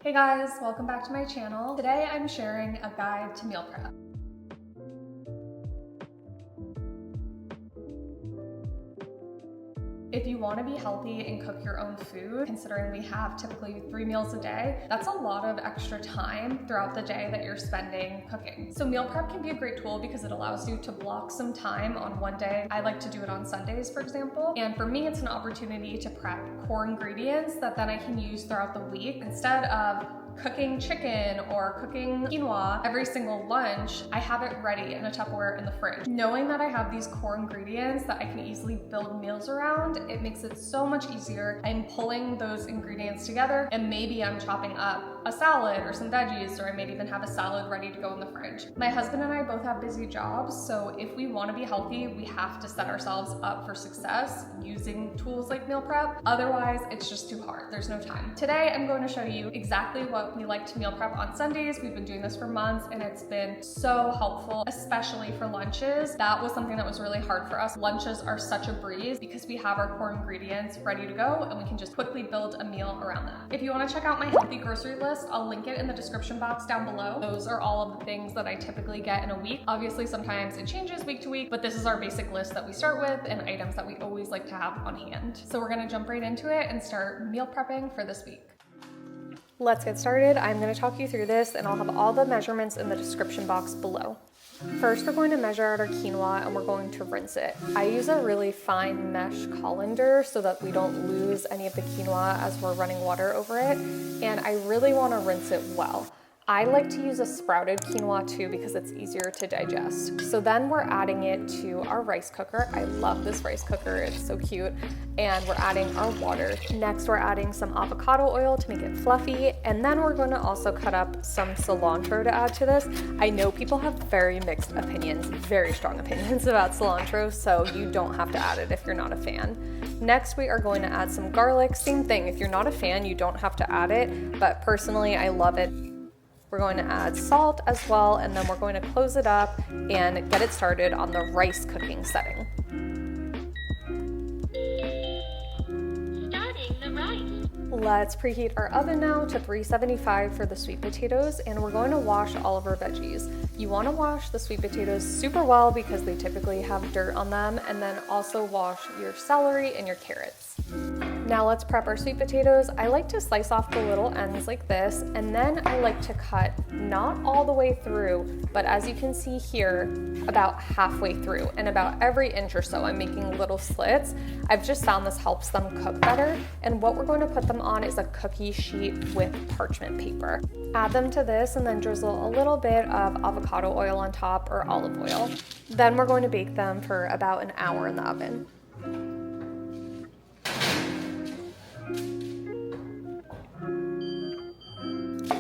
Hey guys, welcome back to my channel. Today I'm sharing a guide to meal prep. If you want to be healthy and cook your own food, considering we have typically 3 meals a day, that's a lot of extra time throughout the day that you're spending cooking. So meal prep can be a great tool because it allows you to block some time on one day. I like to do it on Sundays, for example. And for me, it's an opportunity to prep core ingredients that then I can use throughout the week instead of cooking chicken or cooking quinoa every single lunch. I have it ready in a Tupperware in the fridge. Knowing that I have these core ingredients that I can easily build meals around, it makes it so much easier. I'm pulling those ingredients together and maybe I'm chopping up a salad or some veggies, or I may even have a salad ready to go in the fridge. My husband and I both have busy jobs, so if we want to be healthy, we have to set ourselves up for success using tools like meal prep. Otherwise, it's just too hard. There's no time. Today, I'm going to show you exactly what we like to meal prep on Sundays. We've been doing this for months and it's been so helpful, especially for lunches. That was something that was really hard for us. Lunches are such a breeze because we have our core ingredients ready to go and we can just quickly build a meal around that. If you want to check out my healthy grocery list, I'll link it in the description box down below. Those are all of the things that I typically get in a week. Obviously, sometimes it changes week to week, but this is our basic list that we start with and items that we always like to have on hand. So we're gonna jump right into it and start meal prepping for this week. Let's get started. I'm going to talk you through this and I'll have all the measurements in the description box below. First, we're going to measure out our quinoa and we're going to rinse it. I use a really fine mesh colander so that we don't lose any of the quinoa as we're running water over it. And I really want to rinse it well. I like to use a sprouted quinoa too because it's easier to digest. So then we're adding it to our rice cooker. I love this rice cooker, it's so cute. And we're adding our water. Next, we're adding some avocado oil to make it fluffy. And then we're going to also cut up some cilantro to add to this. I know people have very mixed opinions, very strong opinions about cilantro, so you don't have to add it if you're not a fan. Next, we are going to add some garlic. Same thing, if you're not a fan, you don't have to add it, but personally, I love it. We're going to add salt as well, and then we're going to close it up and get it started on the rice cooking setting. Starting the rice. Let's preheat our oven now to 375 for the sweet potatoes, and we're going to wash all of our veggies. You want to wash the sweet potatoes super well because they typically have dirt on them, and then also wash your celery and your carrots. Now let's prep our sweet potatoes. I like to slice off the little ends like this, and then I like to cut not all the way through, but as you can see here, about halfway through, and about every inch or so I'm making little slits. I've just found this helps them cook better, and what we're going to put them on is a cookie sheet with parchment paper. Add them to this and then drizzle a little bit of avocado oil on top or olive oil. Then we're going to bake them for about an hour in the oven.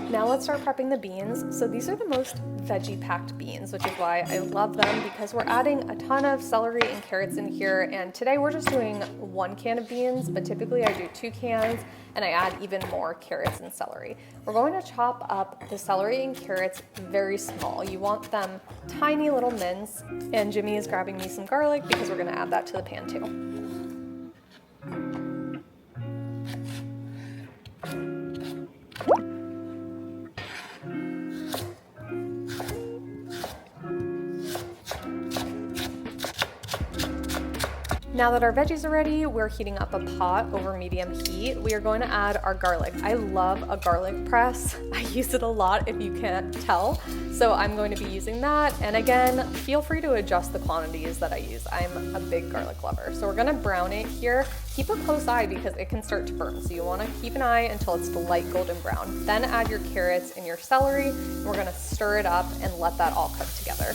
Now let's start prepping the beans. So these are the most veggie-packed beans, which is why I love them because we're adding a ton of celery and carrots in here. And today we're just doing 1 can of beans, but typically I do 2 cans and I add even more carrots and celery. We're going to chop up the celery and carrots very small. You want them tiny little mince. And Jimmy is grabbing me some garlic because we're gonna add that to the pan too. Now that our veggies are ready, we're heating up a pot over medium heat. We are going to add our garlic. I love a garlic press. I use it a lot if you can't tell. So I'm going to be using that. And again, feel free to adjust the quantities that I use. I'm a big garlic lover. So we're gonna brown it here. Keep a close eye because it can start to burn. So you wanna keep an eye until it's the light golden brown. Then add your carrots and your celery. And we're gonna stir it up and let that all cook together.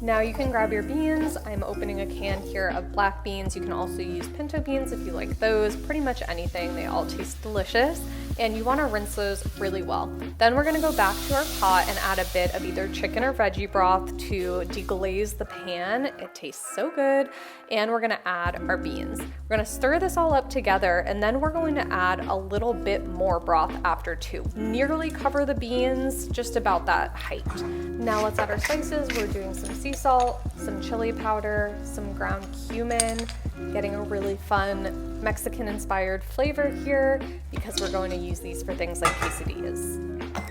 Now you can grab your beans. I'm opening a can here of black beans. You can also use pinto beans if you like those. Pretty much anything, they all taste delicious. And you want to rinse those really well. Then we're going to go back to our pot and add a bit of either chicken or veggie broth to deglaze the pan. It tastes so good. And we're going to add our beans. We're going to stir this all up together, and then we're going to add a little bit more broth after too. Nearly cover the beans, just about that height. Now let's add our spices. We're doing some sea salt, some chili powder, some ground cumin, getting a really fun Mexican-inspired flavor here because we're going to use these for things like quesadillas.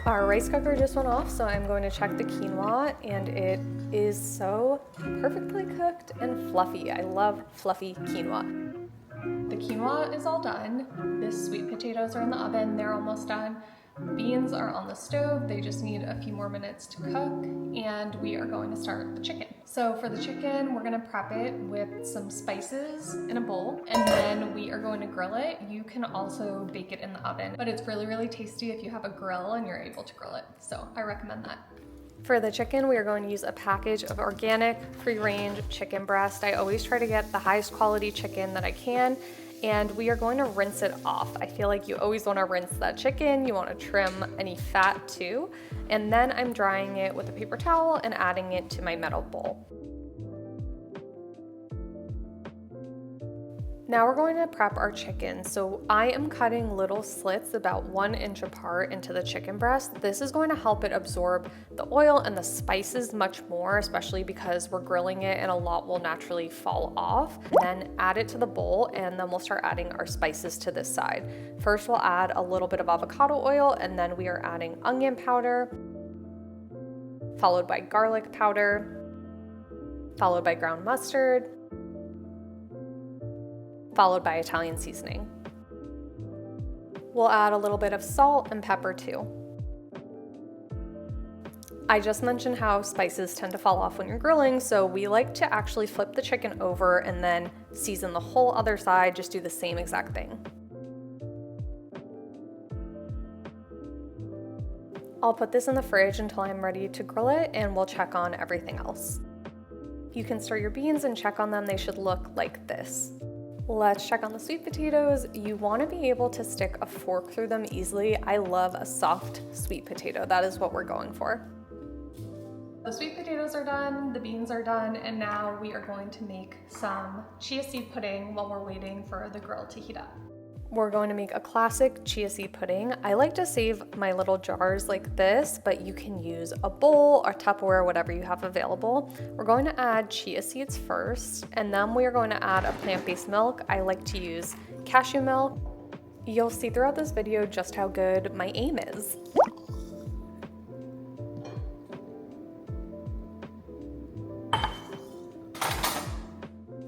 Our rice cooker just went off, so I'm going to check the quinoa, and it is so perfectly cooked and fluffy. I love fluffy quinoa. The quinoa is all done. The sweet potatoes are in the oven, they're almost done. Beans are on the stove, they just need a few more minutes to cook, and we are going to start the chicken. So for the chicken, we're gonna prep it with some spices in a bowl, and then we are going to grill it. You can also bake it in the oven, but it's really, really tasty if you have a grill and you're able to grill it. So I recommend that. For the chicken, we are going to use a package of organic, free-range chicken breast. I always try to get the highest quality chicken that I can, and we are going to rinse it off. I feel like you always want to rinse that chicken. You want to trim any fat too. And then I'm drying it with a paper towel and adding it to my metal bowl. Now we're going to prep our chicken. So I am cutting little slits about 1 inch apart into the chicken breast. This is going to help it absorb the oil and the spices much more, especially because we're grilling it and a lot will naturally fall off. Then add it to the bowl, and then we'll start adding our spices to this side. First, we'll add a little bit of avocado oil, and then we are adding onion powder, followed by garlic powder, followed by ground mustard, followed by Italian seasoning. We'll add a little bit of salt and pepper too. I just mentioned how spices tend to fall off when you're grilling, so we like to actually flip the chicken over and then season the whole other side, just do the same exact thing. I'll put this in the fridge until I'm ready to grill it, and we'll check on everything else. You can stir your beans and check on them. They should look like this. Let's check on the sweet potatoes. You want to be able to stick a fork through them easily. I love a soft sweet potato. That is what we're going for. The sweet potatoes are done, the beans are done, and now we are going to make some chia seed pudding while we're waiting for the grill to heat up. We're going to make a classic chia seed pudding. I like to save my little jars like this, but you can use a bowl or Tupperware, whatever you have available. We're going to add chia seeds first, and then we are going to add a plant-based milk. I like to use cashew milk. You'll see throughout this video just how good my aim is.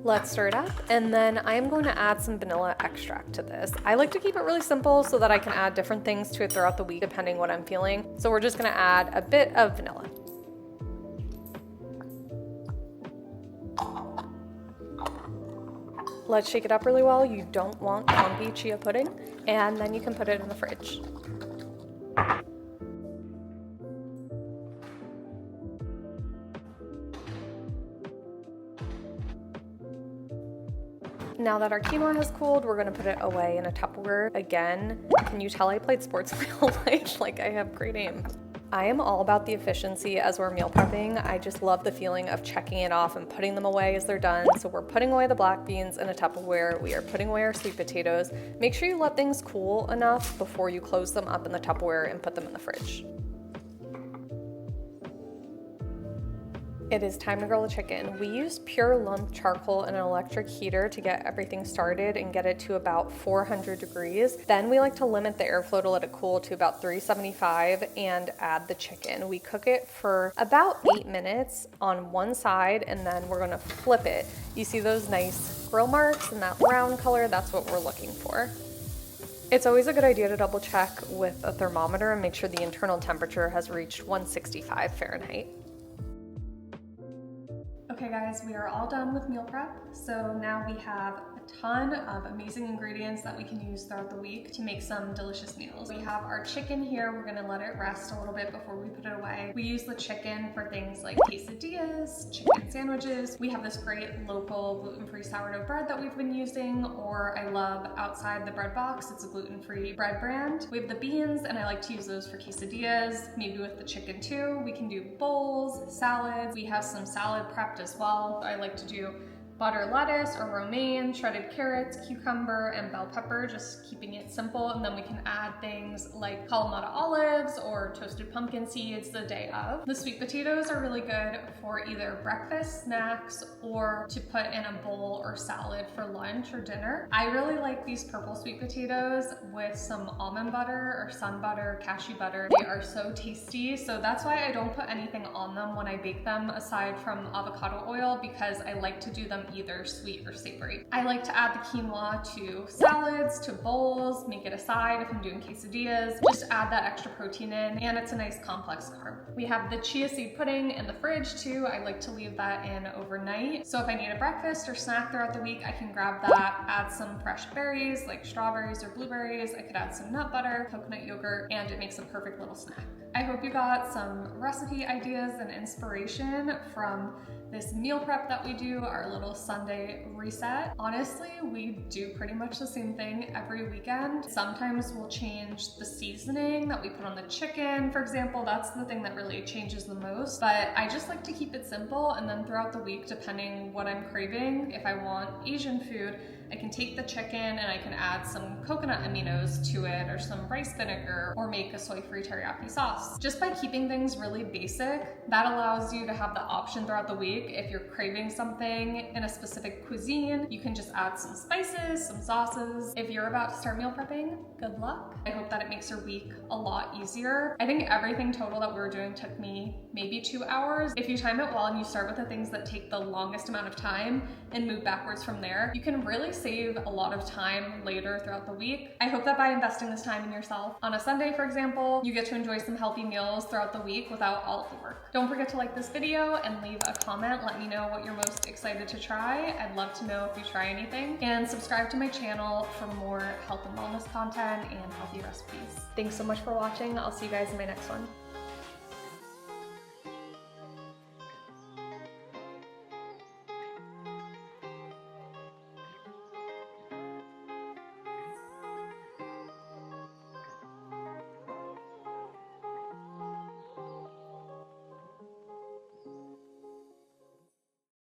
Let's stir it up, and then I am going to add some vanilla extract to this. I like to keep it really simple so that I can add different things to it throughout the week depending what I'm feeling. So we're just gonna add a bit of vanilla. Let's shake it up really well. You don't want clumpy chia pudding, and then you can put it in the fridge. Now that our quinoa has cooled, we're gonna put it away in a Tupperware. Again, can you tell I played sports my whole life? Like, I have great aim. I am all about the efficiency as we're meal prepping. I just love the feeling of checking it off and putting them away as they're done. So we're putting away the black beans in a Tupperware. We are putting away our sweet potatoes. Make sure you let things cool enough before you close them up in the Tupperware and put them in the fridge. It is time to grill the chicken. We used pure lump charcoal and an electric heater to get everything started and get it to about 400 degrees. Then we like to limit the airflow to let it cool to about 375 and add the chicken. We cook it for about 8 minutes on one side, and then we're gonna flip it. You see those nice grill marks and that brown color? That's what we're looking for. It's always a good idea to double check with a thermometer and make sure the internal temperature has reached 165 Fahrenheit. Okay guys, we are all done with meal prep. So now we have a ton of amazing ingredients that we can use throughout the week to make some delicious meals. We have our chicken here. We're gonna let it rest a little bit before we put it away. We use the chicken for things like quesadillas, chicken sandwiches. We have this great local gluten-free sourdough bread that we've been using, or I love Outside the Bread Box. It's a gluten-free bread brand. We have the beans, and I like to use those for quesadillas, maybe with the chicken too. We can do bowls, salads. We have some salad prepped as well. I like to do butter lettuce or romaine, shredded carrots, cucumber, and bell pepper, just keeping it simple. And then we can add things like Kalamata olives or toasted pumpkin seeds the day of. The sweet potatoes are really good for either breakfast, snacks, or to put in a bowl or salad for lunch or dinner. I really like these purple sweet potatoes with some almond butter or sun butter, cashew butter. They are so tasty, so that's why I don't put anything on them when I bake them aside from avocado oil, because I like to do them either sweet or savory. I like to add the quinoa to salads, to bowls, make it a side if I'm doing quesadillas. Just add that extra protein in, and it's a nice complex carb. We have the chia seed pudding in the fridge too. I like to leave that in overnight. So if I need a breakfast or snack throughout the week, I can grab that, add some fresh berries like strawberries or blueberries. I could add some nut butter, coconut yogurt, and it makes a perfect little snack. I hope you got some recipe ideas and inspiration from this meal prep that we do, our little Sunday reset. Honestly, we do pretty much the same thing every weekend. Sometimes we'll change the seasoning that we put on the chicken, for example. That's the thing that really changes the most. But I just like to keep it simple, and then throughout the week, depending what I'm craving, if I want Asian food, I can take the chicken and I can add some coconut aminos to it or some rice vinegar or make a soy-free teriyaki sauce. Just by keeping things really basic, that allows you to have the option throughout the week. If you're craving something in a specific cuisine, you can just add some spices, some sauces. If you're about to start meal prepping, good luck. I hope that it makes your week a lot easier. I think everything total that we were doing took me maybe 2 hours. If you time it well and you start with the things that take the longest amount of time and move backwards from there, you can really save a lot of time later throughout the week. I hope that by investing this time in yourself on a Sunday, for example, you get to enjoy some healthy meals throughout the week without all of the work. Don't forget to like this video and leave a comment. Let me know what you're most excited to try. I'd love to know if you try anything. And subscribe to my channel for more health and wellness content and healthy recipes. Thanks so much for watching. I'll see you guys in my next one.